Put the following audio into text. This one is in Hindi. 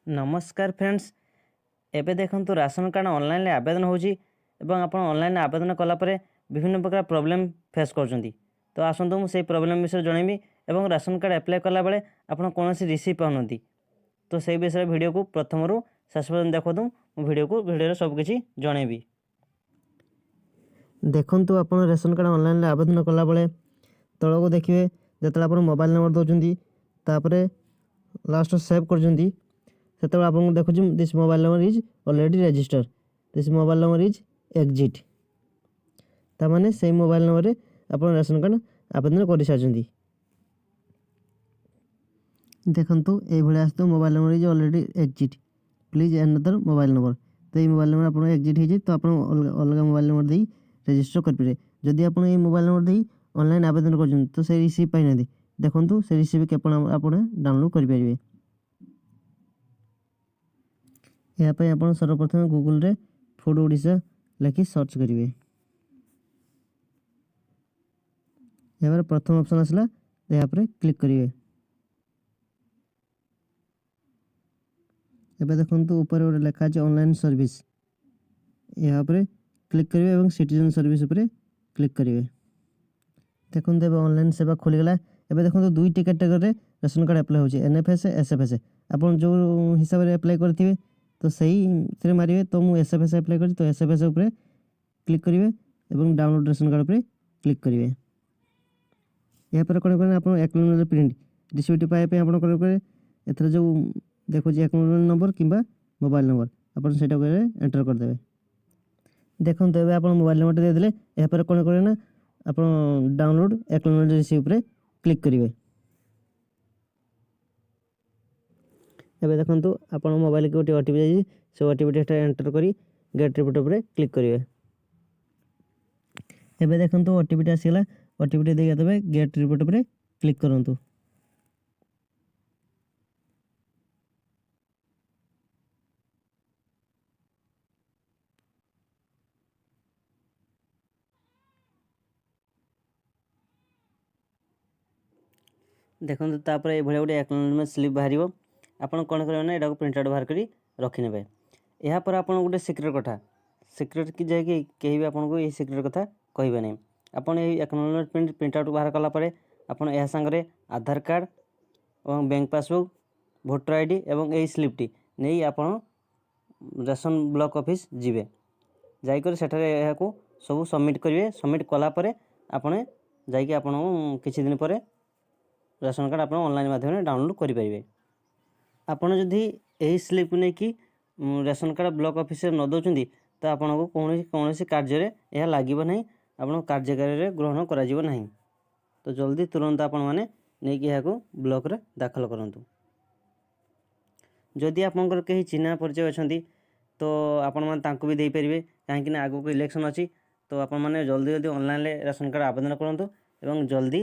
नमस्कार फ्रेंड्स। एबे देखंतु राशन कार्ड ऑनलाइन आवेदन होची एवं आपण ऑनलाइन आवेदन कला परे विभिन्न प्रकार प्रॉब्लम फेस करछंती। तो आसंतु मु सेई प्रॉब्लम विषय जणैबी एवं राशन कार्ड अप्लाई कला बेले आपण कोनोसी रिसीव पाउनंती। तो सेई विषय वीडियो को प्रथमरु शेष पर्यंत देखोतु। मु वीडियो सब किछि जणैबी। देखंतु आपण राशन कार्ड ऑनलाइन आवेदन कला बेले तळको देखिबे जेतला आपण मोबाइल नंबर दोचंती तापरे लास्ट सेव करछंती सेते आपन देखु this mobile number is already register, this mobile number is exit. ता माने से मोबाइल नंबर रे आपन राशन कार्ड आवेदन करि साजंती। देखंतु ए भले आस्तो mobile number is already exit, please another mobile number. तो ये मोबाइल नंबर आपन एग्जिट हे जे तो आपन अलग मोबाइल नंबर देई रजिस्टर कर पिरे। जदि आपन ए मोबाइल नंबर देई ऑनलाइन आवेदन करछन तो से रिसीव पाइ नादी। देखंतु से रिसीव के आपन डाउनलोड कर परिबे। यहाँ पे आप सर्वप्रथम गूगल रे फूड ओडिशा लिखि सर्च करेंगे। यहाँ प्रथम ऑप्शन आसला यहाँ पर क्लिक करेंगे। एबे देखंतु ऊपर गोटे लिखा है ऑनलाइन सर्विस, यहाँ पर क्लिक करेंगे और सिटीजन सर्विस ऊपर क्लिक करेंगे। देखंतु एबे ऑनलाइन सेवा खोली गला। एबे देखंतु दुईटी कैटेगरी राशन कार्ड अप्लाई होची, एनएफएस एसएफएस। आपन जो हिसाब रे अप्लाई करथिबे तो सही से मारिबे। तो मु एसएफएस अप्लाई करी तो एसएफएस ऊपर क्लिक करेंगे और डाउनलोड राशन कार्ड ऊपर क्लिक करेंगे। यहाँ पर कौन करें आप एक्नॉलेजमेंट प्रिंट रिसीप्ट पाए पे आप एथर जो देखो एक्नॉलेजमेंट नंबर किंबा मोबाइल नंबर आप एंटर करदे। देखो तो आप मोबाइल नंबर दे देले। यहाँ पर कौन करें ना आप डाउनलोड एक्नॉलेजमेंट रिसीप्ट ऊपर क्लिक करेंगे। एबे देखंतु आप मोबाइल के गोटे ओटीपी जाई से ओटीपी एंटर करी गेट रिपोर्ट ऊपर क्लिक करेंगे। एबे देखंतु ओटीपी आसीला, ओटीपी देगा तबे गेट रिपोर्ट ऊपर क्लिक करंतु। देखंतु तापर ए भले गोटे एक्नॉलेजमेंट स्लिप बाहरिबो। आपण कोन करबे ना एटा को प्रिंट आउट बाहर करी रखि नेबे। यहाँ पर आपण गोटे सिक्रेट कथा सिक्रेट की जाय कि केही भी आपण को ए सिक्रेट कथा कहिबे नै। आपण ए एक्नॉलेजमेंट प्रिंट आउट बाहर कला परे आपण ए संगे आधार कार्ड और बैंक पासबुक, वोटर आईडी एवं ए स्लिप टी नै आपण राशन ब्लॉक ऑफिस जिबे। जाई कर सेठारे एहा को सब सबमिट करिवे। सबमिट कला परे आपण जाई कि आपण किछि दिन परे राशन कार्ड आप ऑनलाइन माध्यम डाउनलोड करेंगे। आपड़ जदि यही स्लिप नहीं कि राशन कार्ड ब्लॉक ऑफिस न दौरान तो आपको कौन कार्य यह लगे ना, आप कार्यकारी ग्रहण करा। तो जल्दी तुरंत आपण मैंने नहीं ब्लॉक रे दाखल करूँ। जदि आपंकर कहीं चिन्हा परिचय अच्छा तो आपण मैंने भी दे पारे कहीं आगू इलेक्शन अच्छी। तो आप जल्दी जल्दी ऑनलाइन राशन कार्ड आवेदन करूँ एवं जल्दी